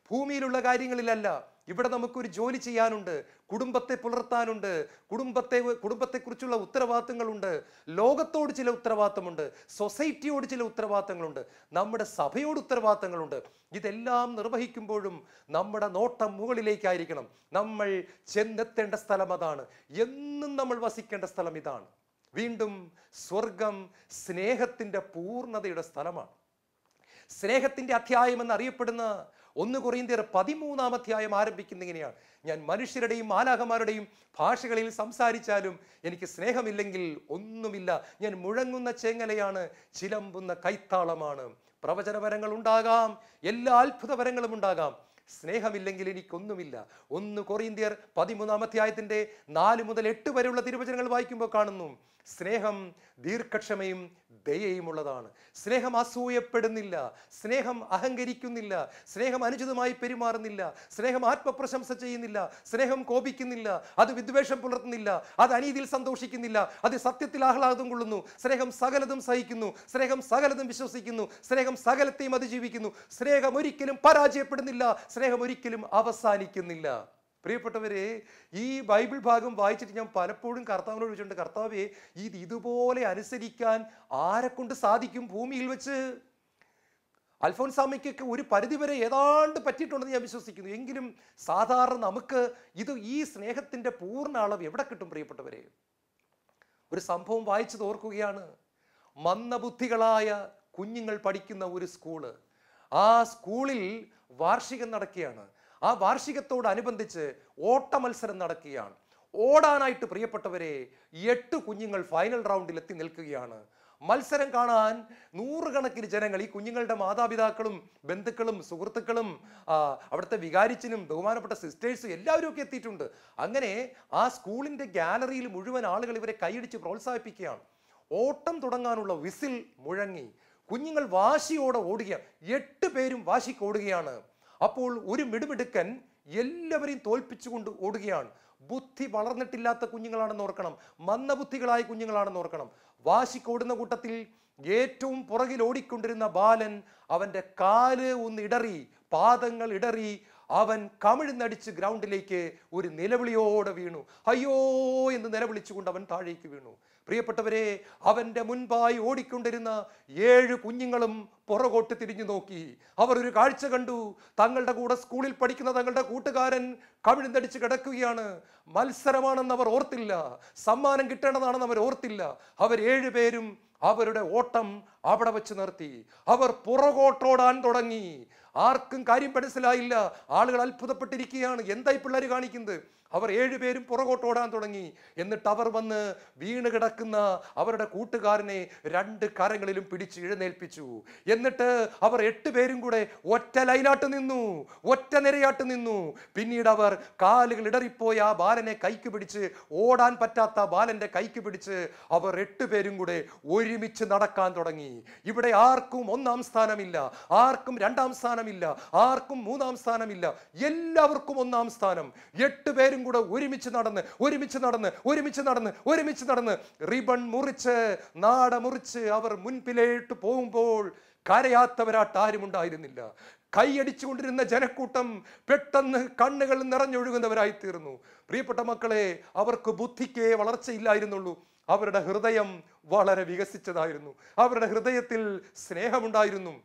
ഭൂമിയിലുള്ള കാര്യങ്ങളിലല്ല. ഇവിടെ നമുക്കൊരു ജോലി ചെയ്യാനുണ്ട്, കുടുംബത്തെ പുലർത്താനുണ്ട്, കുടുംബത്തെക്കുറിച്ചുള്ള ഉത്തരവാദിത്തങ്ങളുണ്ട്, ലോകത്തോട് ചില ഉത്തരവാദിത്തമുണ്ട്, സൊസൈറ്റിയോട് ചില ഉത്തരവാദിത്തങ്ങളുണ്ട്, നമ്മുടെ സഭയോട് ഉത്തരവാദിത്തങ്ങളുണ്ട്. ഇതെല്ലാം നിർവഹിക്കുമ്പോഴും നമ്മുടെ നോട്ടം മുകളിലേക്കായിരിക്കണം. നമ്മൾ ചെന്നെത്തേണ്ട സ്ഥലം അതാണ്. എന്നും നമ്മൾ വസിക്കേണ്ട സ്ഥലം ഇതാണ്. വീണ്ടും സ്വർഗം സ്നേഹത്തിന്റെ പൂർണ്ണതയുടെ സ്ഥലമാണ്. സ്നേഹത്തിന്റെ അധ്യായം എന്നറിയപ്പെടുന്ന 1 കൊരിന്ത്യർ 13-ാം അധ്യായം ആരംഭിക്കുന്ന ഇങ്ങനെയാണ്: ഞാൻ മനുഷ്യരുടെയും മാലാഖമാരുടെയും ഭാഷകളിൽ സംസാരിച്ചാലും എനിക്ക് സ്നേഹമില്ലെങ്കിൽ ഒന്നുമില്ല. ഞാൻ മുഴങ്ങുന്ന ചേങ്ങലയാണ്, ചിലമ്പുന്ന കൈത്താളമാണ്. പ്രവചനവരങ്ങൾ ഉണ്ടാകാം, എല്ലാ അത്ഭുതവരങ്ങളും ഉണ്ടാകാം, സ്നേഹമില്ലെങ്കിൽ എനിക്കൊന്നുമില്ല. 1 കൊരിന്ത്യർ 13-ാം അധ്യായത്തിന്റെ 4 മുതൽ 8 വരെയുള്ള തിരുവചനങ്ങൾ വായിക്കുമ്പോൾ കാണുന്നു, സ്നേഹം ദീർഘക്ഷമയും ദയയും ഉള്ളതാണ്. സ്നേഹം അസൂയപ്പെടുന്നില്ല, സ്നേഹം അഹങ്കരിക്കുന്നില്ല, സ്നേഹം അനുചിതമായി പെരുമാറുന്നില്ല, സ്നേഹം ആത്മപ്രശംസ ചെയ്യുന്നില്ല, സ്നേഹം കോപിക്കുന്നില്ല, അത് വിദ്വേഷം പുലർത്തുന്നില്ല, അത് അനീതിയിൽ സന്തോഷിക്കുന്നില്ല, അത് സത്യത്തിൽ ആഹ്ലാദം കൊള്ളുന്നു, സ്നേഹം സകലതും സഹിക്കുന്നു, സ്നേഹം സകലതും വിശ്വസിക്കുന്നു, സ്നേഹം സകലത്തെയും അതിജീവിക്കുന്നു, സ്നേഹം ഒരിക്കലും പരാജയപ്പെടുന്നില്ല, സ്നേഹം ഒരിക്കലും അവസാനിക്കുന്നില്ല. പ്രിയപ്പെട്ടവരെ, ഈ ബൈബിൾ ഭാഗം വായിച്ചിട്ട് ഞാൻ പലപ്പോഴും കർത്താവിനോട് ചോദിച്ചിട്ടുണ്ട്, കർത്താവേ, ഇതുപോലെ അനുസരിക്കാൻ ആരെ കൊണ്ട് സാധിക്കും ഭൂമിയിൽ വെച്ച്? അൽഫോൻസാമയ്ക്കൊക്കെ ഒരു പരിധിവരെ ഏതാണ്ട് പറ്റിയിട്ടുണ്ടെന്ന് ഞാൻ വിശ്വസിക്കുന്നു. എങ്കിലും സാധാരണ നമുക്ക് ഈ സ്നേഹത്തിന്റെ പൂർണ്ണ അളവ് എവിടെ കിട്ടും? പ്രിയപ്പെട്ടവരെ, ഒരു സംഭവം വായിച്ചത് ഓർക്കുകയാണ്. മന്ദബുദ്ധികളായ കുഞ്ഞുങ്ങൾ പഠിക്കുന്ന ഒരു സ്കൂള്, ആ സ്കൂളിൽ വാർഷികം നടക്കുകയാണ്. ആ വാർഷികത്തോടനുബന്ധിച്ച് ഓട്ട മത്സരം നടക്കുകയാണ്. ഓടാനായിട്ട് പ്രിയപ്പെട്ടവരെ 8 കുഞ്ഞുങ്ങൾ ഫൈനൽ റൗണ്ടിൽ എത്തി നിൽക്കുകയാണ്. മത്സരം കാണാൻ 100 കണക്കിന് ജനങ്ങൾ, ഈ കുഞ്ഞുങ്ങളുടെ മാതാപിതാക്കളും ബന്ധുക്കളും സുഹൃത്തുക്കളും അവിടുത്തെ വികാരിച്ചനും ബഹുമാനപ്പെട്ട സിസ്റ്റേഴ്സും എല്ലാവരും ഒക്കെ എത്തിയിട്ടുണ്ട്. അങ്ങനെ ആ സ്കൂളിന്റെ ഗാലറിയിൽ മുഴുവൻ ആളുകൾ ഇവരെ കൈയടിച്ച് പ്രോത്സാഹിപ്പിക്കുകയാണ്. ഓട്ടം തുടങ്ങാനുള്ള വിസിൽ മുഴങ്ങി. കുഞ്ഞുങ്ങൾ വാശിയോടെ ഓടുകയാണ്. 8 പേരും വാശിക്ക് ഓടുകയാണ്. അപ്പോൾ ഒരു മിടുമിടുക്കൻ എല്ലാവരെയും തോൽപ്പിച്ചുകൊണ്ട് ഓടുകയാണ്. ബുദ്ധി വളർന്നിട്ടില്ലാത്ത കുഞ്ഞുങ്ങളാണെന്ന് ഓർക്കണം, മന്ദബുദ്ധികളായ കുഞ്ഞുങ്ങളാണെന്ന് ഓർക്കണം. വാശിക്കോടുന്ന കൂട്ടത്തിൽ ഏറ്റവും പുറകിൽ ഓടിക്കൊണ്ടിരുന്ന ബാലൻ, അവന്റെ കാല് ഒന്ന് ഇടറി, പാദങ്ങൾ ഇടറി, അവൻ കമിഴ്ന്നടിച്ച് ഗ്രൗണ്ടിലേക്ക് ഒരു നിലവിളിയോടെ വീണു. അയ്യോ എന്ന് നിലവിളിച്ചുകൊണ്ട് അവൻ താഴേക്ക് വീണു. പ്രിയപ്പെട്ടവരെ, അവന്റെ മുൻപായി ഓടിക്കൊണ്ടിരുന്ന 7 കുഞ്ഞുങ്ങളും പുറകോട്ട് തിരിഞ്ഞു നോക്കി. അവർ ഒരു കാഴ്ച കണ്ടു. തങ്ങളുടെ കൂടെ സ്കൂളിൽ പഠിക്കുന്ന തങ്ങളുടെ കൂട്ടുകാരൻ കമിഴ്ന്നടിച്ച് കിടക്കുകയാണ്. മത്സരമാണെന്ന് അവർ ഓർത്തില്ല, സമ്മാനം കിട്ടേണ്ടതാണെന്ന് അവർ ഓർത്തില്ല. അവർ 7 പേരും അവരുടെ ഓട്ടം അവിടെ വെച്ച് നിർത്തി. അവർ പുറകോട്ടോടാൻ തുടങ്ങി. ആർക്കും കാര്യം മനസ്സിലായില്ല. ആളുകൾ അത്ഭുതപ്പെട്ടിരിക്കുകയാണ്, എന്തായി പിള്ളേർ കാണിക്കുന്നത്? അവർ 7 പേരും പുറകോട്ടോടാൻ തുടങ്ങി. എന്നിട്ട് അവർ വന്ന് വീണ് കിടക്കുന്ന അവരുടെ കൂട്ടുകാരനെ 2 കരങ്ങളിലും പിടിച്ച് എഴുന്നേൽപ്പിച്ചു. എന്നിട്ട് അവർ 8 പേരും കൂടെ ഒറ്റ ലൈനാട്ട് നിന്നു, ഒറ്റ നിരയാട്ട് നിന്നു. പിന്നീട് അവർ കാലുകൾ ഇടറിപ്പോയി ആ ബാലനെ കൈക്ക് പിടിച്ച്, ഓടാൻ പറ്റാത്ത ബാലന്റെ കൈക്ക് പിടിച്ച് അവർ 8 പേരും കൂടെ ഒരുമിച്ച് നടക്കാൻ തുടങ്ങി. ഇവിടെ ആർക്കും 1-ാം സ്ഥാനമില്ല, ആർക്കും 2-ാം സ്ഥാനമില്ല, ആർക്കും 3-ാം സ്ഥാനമില്ല, എല്ലാവർക്കും 1-ാം സ്ഥാനം. 8 പേരും കൂടെ ഒരുമിച്ച് നടന്ന് റിബൺ മുറിച്ച്, നാട മുറിച്ച് അവർ മുൻപിലേട്ട് പോകുമ്പോൾ കരയാത്തവരാട്ട് ആരും ഉണ്ടായിരുന്നില്ല. കൈയടിച്ചുകൊണ്ടിരുന്ന ജനക്കൂട്ടം പെട്ടെന്ന് കണ്ണുകൾ നിറഞ്ഞൊഴുകുന്നവരായി തീർന്നു. പ്രിയപ്പെട്ട മക്കളെ, അവർക്ക് ബുദ്ധിക്കേ വളർച്ചയില്ലായിരുന്നുള്ളൂ, അവരുടെ ഹൃദയം വളരെ വികസിച്ചതായിരുന്നു. അവരുടെ ഹൃദയത്തിൽ സ്നേഹമുണ്ടായിരുന്നു.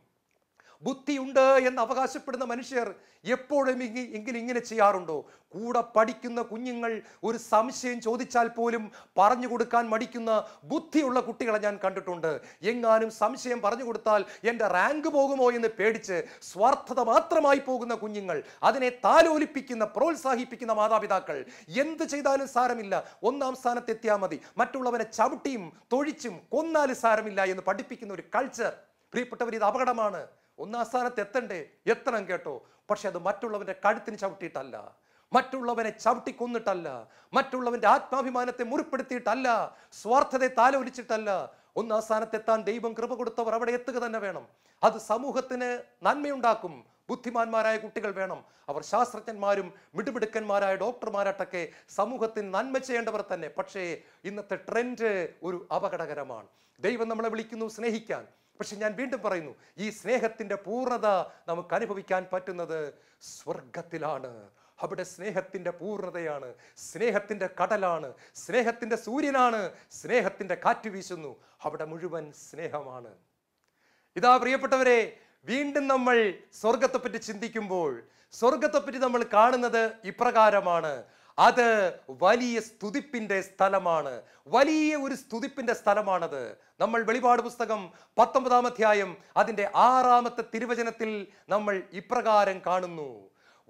ബുദ്ധിയുണ്ട് എന്ന് അവകാശപ്പെടുന്ന മനുഷ്യർ എപ്പോഴും എങ്കിലും ഇങ്ങനെ ചെയ്യാറുണ്ടോ? കൂടെ പഠിക്കുന്ന കുഞ്ഞുങ്ങൾ ഒരു സംശയം ചോദിച്ചാൽ പോലും പറഞ്ഞു കൊടുക്കാൻ മടിക്കുന്ന ബുദ്ധിയുള്ള കുട്ടികളെ ഞാൻ കണ്ടിട്ടുണ്ട്. എങ്ങാനും സംശയം പറഞ്ഞു കൊടുത്താൽ എൻ്റെ റാങ്ക് പോകുമോ എന്ന് പേടിച്ച് സ്വാർത്ഥത മാത്രമായി പോകുന്ന കുഞ്ഞുങ്ങൾ, അതിനെ താലോലിപ്പിക്കുന്ന പ്രോത്സാഹിപ്പിക്കുന്ന മാതാപിതാക്കൾ, എന്ത് ചെയ്താലും സാരമില്ല, ഒന്നാം സ്ഥാനത്തെത്തിയാൽ മതി, മറ്റുള്ളവനെ ചവിട്ടിയും തൊഴിച്ചും കൊന്നാലും സാരമില്ല എന്ന് പഠിപ്പിക്കുന്ന ഒരു കൾച്ചർ. പ്രിയപ്പെട്ടവർ, ഇത് അപകടമാണ്. ഒന്നാം സ്ഥാനത്ത് എത്തണം കേട്ടോ, പക്ഷെ അത് മറ്റുള്ളവന്റെ കഴുത്തിന് ചവിട്ടിയിട്ടല്ല, മറ്റുള്ളവനെ ചവിട്ടിക്കൊന്നിട്ടല്ല, മറ്റുള്ളവന്റെ ആത്മാഭിമാനത്തെ മുറിപ്പെടുത്തിയിട്ടല്ല, സ്വാർത്ഥതയെ താലോലിച്ചിട്ടല്ല. ഒന്നാം സ്ഥാനത്തെത്താൻ ദൈവം കൃപ കൊടുത്തവർ അവിടെ എത്തുക തന്നെ വേണം. അത് സമൂഹത്തിന് നന്മയുണ്ടാക്കും. ബുദ്ധിമാന്മാരായ കുട്ടികൾ വേണം. അവർ ശാസ്ത്രജ്ഞന്മാരും മിടുമിടുക്കന്മാരായ ഡോക്ടർമാരായിട്ടൊക്കെ സമൂഹത്തിന് നന്മ ചെയ്യേണ്ടവർ തന്നെ. പക്ഷേ ഇന്നത്തെ ട്രെൻഡ് ഒരു അപകടകരമാണ്. ദൈവം നമ്മളെ വിളിക്കുന്നു സ്നേഹിക്കാൻ. പക്ഷെ ഞാൻ വീണ്ടും പറയുന്നു, ഈ സ്നേഹത്തിന്റെ പൂർണ്ണത നമുക്ക് അനുഭവിക്കാൻ പറ്റുന്നത് സ്വർഗത്തിലാണ്. അവിടെ സ്നേഹത്തിന്റെ പൂർണ്ണതയാണ്, സ്നേഹത്തിന്റെ കടലാണ്, സ്നേഹത്തിന്റെ സൂര്യനാണ്, സ്നേഹത്തിന്റെ കാറ്റ് വീശുന്നു. അവിടെ മുഴുവൻ സ്നേഹമാണ്. ഇതാ പ്രിയപ്പെട്ടവരെ, വീണ്ടും നമ്മൾ സ്വർഗത്തെപ്പറ്റി ചിന്തിക്കുമ്പോൾ സ്വർഗത്തെപ്പറ്റി നമ്മൾ കാണുന്നത് ഇപ്രകാരമാണ്. അത് വലിയ സ്തുതിപ്പിന്റെ സ്ഥലമാണ്, വലിയ ഒരു സ്തുതിപ്പിന്റെ സ്ഥലമാണത്. നമ്മൾ വെളിപാട് പുസ്തകം 19-ാം അധ്യായം അതിന്റെ 6-ാമത്തെ തിരുവചനത്തിൽ നമ്മൾ ഇപ്രകാരം കാണുന്നു.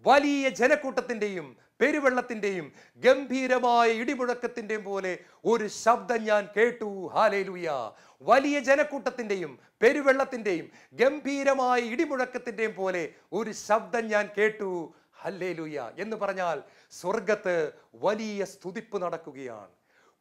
വലിയ ജനക്കൂട്ടത്തിന്റെയും പെരുവെള്ളത്തിന്റെയും ഗംഭീരമായ ഇടിമുഴക്കത്തിന്റെയും പോലെ ഒരു ശബ്ദം ഞാൻ കേട്ടു. ഹല്ലേലൂയ. വലിയ ജനക്കൂട്ടത്തിന്റെയും പെരുവെള്ളത്തിന്റെയും ഗംഭീരമായ ഇടിമുഴക്കത്തിന്റെയും പോലെ ഒരു ശബ്ദം ഞാൻ കേട്ടു. ഹല്ലേലൂയ എന്ന് പറഞ്ഞാൽ സ്വർഗത്ത് വലിയ സ്തുതിപ്പ് നടക്കുകയാണ്.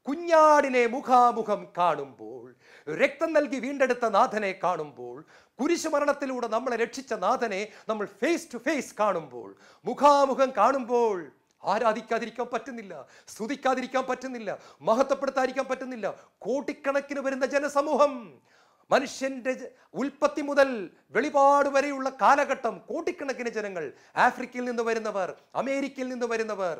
കുഞ്ഞാടിനെ മുഖാമുഖം കാണുമ്പോൾ, രക്തം നൽകി വീണ്ടെടുത്ത നാഥനെ കാണുമ്പോൾ, കുരിശുമരണത്തിലൂടെ നമ്മളെ രക്ഷിച്ച നാഥനെ നമ്മൾ ഫേസ് ടു ഫേസ് കാണുമ്പോൾ, മുഖാമുഖം കാണുമ്പോൾ ആരാധിക്കാതിരിക്കാൻ പറ്റുന്നില്ല, സ്തുതിക്കാതിരിക്കാൻ പറ്റുന്നില്ല, മഹത്വപ്പെടുത്താതിരിക്കാൻ പറ്റുന്നില്ല. കോടിക്കണക്കിന് വരുന്ന ജനസമൂഹം, മനുഷ്യന്റെ ഉൽപ്പത്തി മുതൽ വെളിപാട് വരെയുള്ള കാലഘട്ടം, കോടിക്കണക്കിന് ജനങ്ങൾ, ആഫ്രിക്കയിൽ നിന്ന് വരുന്നവർ, അമേരിക്കയിൽ നിന്ന് വരുന്നവർ,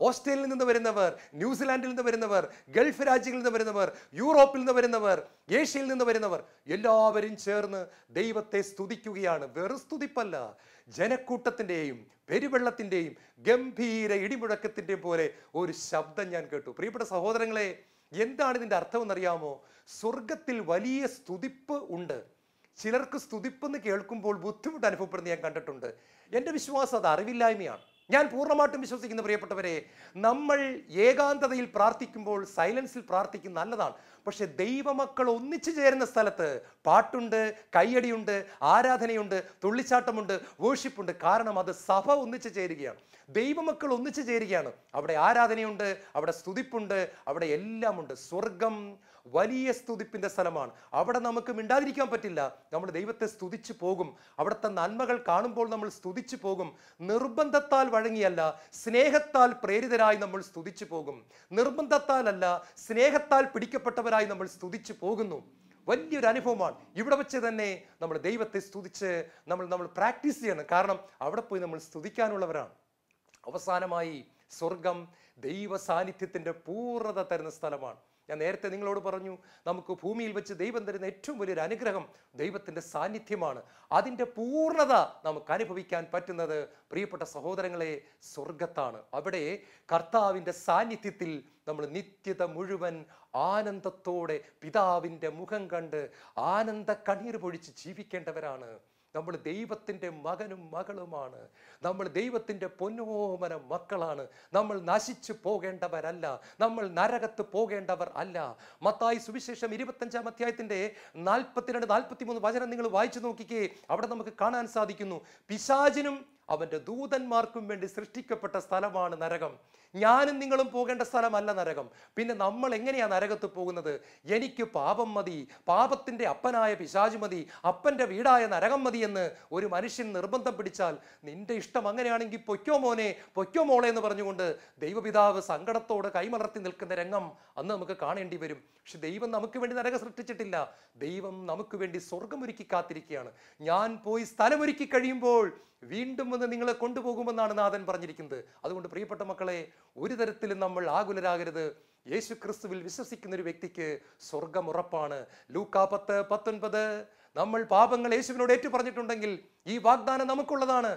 ഓസ്ട്രേലിയയിൽ നിന്ന് വരുന്നവർ, ന്യൂസിലാൻഡിൽ നിന്ന് വരുന്നവർ, ഗൾഫ് രാജ്യങ്ങളിൽ നിന്ന് വരുന്നവർ, യൂറോപ്പിൽ നിന്ന് വരുന്നവർ, ഏഷ്യയിൽ നിന്ന് വരുന്നവർ, എല്ലാവരും ചേർന്ന് ദൈവത്തെ സ്തുതിക്കുകയാണ്. വെറും സ്തുതിപ്പല്ല, ജനക്കൂട്ടത്തിന്റെയും പെരുവെള്ളത്തിന്റെയും ഗംഭീര ഇടിമുഴക്കത്തിന്റെയും പോലെ ഒരു ശബ്ദം ഞാൻ കേട്ടു. പ്രിയപ്പെട്ട സഹോദരങ്ങളെ, എന്താണ് ഇതിന്റെ അർത്ഥം എന്നറിയാമോ? സ്വർഗത്തിൽ വലിയ സ്തുതിപ്പ് ഉണ്ട്. ചിലർക്ക് സ്തുതിപ്പെന്ന് കേൾക്കുമ്പോൾ ബുദ്ധിമുട്ട് അനുഭവപ്പെടുന്ന ഞാൻ കണ്ടിട്ടുണ്ട്. എൻ്റെ വിശ്വാസം അത് അറിവില്ലായ്മയാണ്. ഞാൻ പൂർണ്ണമായിട്ടും വിശ്വസിക്കുന്ന പ്രിയപ്പെട്ടവരെ, നമ്മൾ ഏകാന്തതയിൽ പ്രാർത്ഥിക്കുമ്പോൾ സൈലൻസിൽ പ്രാർത്ഥിക്കുന്ന നല്ലതാണ്. പക്ഷെ ദൈവമക്കൾ ഒന്നിച്ചു ചേരുന്ന സ്ഥലത്ത് പാട്ടുണ്ട്, കയ്യടിയുണ്ട്, ആരാധനയുണ്ട്, തുള്ളിച്ചാട്ടമുണ്ട്, വേർഷിപ്പുണ്ട്. കാരണം അത് സഭ ഒന്നിച്ചു ചേരുകയാണ്, ദൈവമക്കൾ ഒന്നിച്ചു ചേരുകയാണ്. അവിടെ ആരാധനയുണ്ട്, അവിടെ സ്തുതിപ്പുണ്ട്, അവിടെ എല്ലാം ഉണ്ട്. സ്വർഗം വലിയ സ്തുതിപ്പിന്റെ സ്ഥലമാണ്. അവിടെ നമുക്ക് മിണ്ടാതിരിക്കാൻ പറ്റില്ല. നമ്മൾ ദൈവത്തെ സ്തുതിച്ചു പോകും. അവിടുത്തെ നന്മകൾ കാണുമ്പോൾ നമ്മൾ സ്തുതിച്ചു പോകും. നിർബന്ധത്താൽ വഴങ്ങിയല്ല, സ്നേഹത്താൽ പ്രേരിതരായി നമ്മൾ സ്തുതിച്ചു പോകും. നിർബന്ധത്താലല്ല, സ്നേഹത്താൽ പിടിക്കപ്പെട്ടവരായി നമ്മൾ സ്തുതിച്ചു പോകുന്നു. വലിയൊരു അനുഭവമാണ്. ഇവിടെ വെച്ച് തന്നെ നമ്മൾ ദൈവത്തെ സ്തുതിച്ച് നമ്മൾ പ്രാക്ടീസ് ചെയ്യണം. കാരണം അവിടെ പോയി നമ്മൾ സ്തുതിക്കാനുള്ളവരാണ്. അവസാനമായി, സ്വർഗം ദൈവ സാന്നിധ്യത്തിന്റെ പൂർണ്ണത തരുന്ന സ്ഥലമാണ്. ഞാൻ നേരത്തെ നിങ്ങളോട് പറഞ്ഞു, നമുക്ക് ഭൂമിയിൽ വെച്ച് ദൈവം തരുന്ന ഏറ്റവും വലിയൊരു അനുഗ്രഹം ദൈവത്തിന്റെ സാന്നിധ്യമാണ്. അതിൻ്റെ പൂർണ്ണത നമുക്ക് അനുഭവിക്കാൻ പറ്റുന്നത് പ്രിയപ്പെട്ട സഹോദരങ്ങളെ സ്വർഗത്താണ്. അവിടെ കർത്താവിൻ്റെ സാന്നിധ്യത്തിൽ നമ്മൾ നിത്യത മുഴുവൻ ആനന്ദത്തോടെ പിതാവിൻ്റെ മുഖം കണ്ട് ആനന്ദ കണ്ണീർ പൊഴിച്ച് ജീവിക്കേണ്ടവരാണ്. നമ്മൾ ദൈവത്തിൻ്റെ മകനും മകളുമാണ്. നമ്മൾ ദൈവത്തിൻ്റെ പൊന്നോമന മക്കളാണ്. നമ്മൾ നശിച്ചു പോകേണ്ടവരല്ല, നമ്മൾ നരകത്ത് പോകേണ്ടവർ അല്ല. മത്തായി സുവിശേഷം 25-ാം അധ്യായത്തിൻ്റെ 42-43 വചനം നിങ്ങൾ വായിച്ചു നോക്കിക്കേ. അവിടെ നമുക്ക് കാണാൻ സാധിക്കുന്നു, പിശാചിനും അവൻ്റെ ദൂതന്മാർക്കും വേണ്ടി സൃഷ്ടിക്കപ്പെട്ട സ്ഥലമാണ് നരകം. ഞാനും നിങ്ങളും പോകേണ്ട സ്ഥലമല്ല നരകം. പിന്നെ നമ്മൾ എങ്ങനെയാ നരകത്ത് പോകുന്നത്? എനിക്ക് പാപം മതി, പാപത്തിന്റെ അപ്പനായ പിശാച് മതി, അപ്പന്റെ വീടായ നരകം മതി എന്ന് ഒരു മനുഷ്യൻ നിർബന്ധം പിടിച്ചാൽ, നിന്റെ ഇഷ്ടം അങ്ങനെയാണെങ്കിൽ പൊയ്ക്കോ മോനെ, പൊയ്ക്കോ മോളെ എന്ന് പറഞ്ഞുകൊണ്ട് ദൈവപിതാവ് സങ്കടത്തോടെ കൈമലർത്തി നിൽക്കുന്ന രംഗം അന്ന് നമുക്ക് കാണേണ്ടി വരും. പക്ഷെ ദൈവം നമുക്ക് വേണ്ടി നരകം സൃഷ്ടിച്ചിട്ടില്ല. ദൈവം നമുക്ക് വേണ്ടി സ്വർഗമൊരുക്കി കാത്തിരിക്കുകയാണ്. ഞാൻ പോയി സ്ഥലമൊരുക്കി കഴിയുമ്പോൾ വീണ്ടും വന്ന് നിങ്ങളെ കൊണ്ടുപോകുമെന്നാണ് നാഥൻ പറഞ്ഞിരിക്കുന്നത്. അതുകൊണ്ട് പ്രിയപ്പെട്ട മക്കളെ, ഒരു തരത്തിലും നമ്മൾ ആകുലരാകരുത്. യേശു ക്രിസ്തുവിൽ വിശ്വസിക്കുന്ന ഒരു വ്യക്തിക്ക് സ്വർഗം ഉറപ്പാണ്. ലൂക്കാ 10:19 നമ്മൾ പാപങ്ങൾ യേശുവിനോട് ഏറ്റു പറഞ്ഞിട്ടുണ്ടെങ്കിൽ ഈ വാഗ്ദാനം നമുക്കുള്ളതാണ്.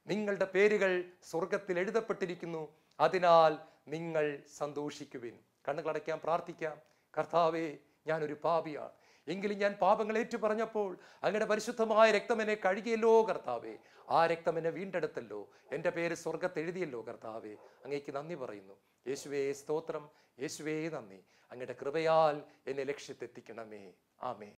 നിങ്ങളുടെ പേരുകൾ സ്വർഗത്തിൽ എഴുതപ്പെട്ടിരിക്കുന്നു, അതിനാൽ നിങ്ങൾ സന്തോഷിക്കുവിൻ. കണ്ണുകളടയ്ക്കാം, പ്രാർത്ഥിക്കാം. കർത്താവേ, ഞാനൊരു പാപിയാണ്, എങ്കിലും ഞാൻ പാപങ്ങൾ ഏറ്റു പറഞ്ഞപ്പോൾ അങ്ങയുടെ പരിശുദ്ധമായ രക്തം എന്നെ കഴുകിയല്ലോ കർത്താവേ. ആ രക്തം എന്നെ വീണ്ടെടുത്തല്ലോ, എൻ്റെ പേര് സ്വർഗത്ത് എഴുതിയല്ലോ കർത്താവേ. അങ്ങേക്ക് നന്ദി പറയുന്നു. യേശുവേ സ്തോത്രം, യേശുവേ നന്ദി. അങ്ങയുടെ കൃപയാൽ എന്നെ ലക്ഷ്യത്തെത്തിക്കണമേ. ആമേൻ.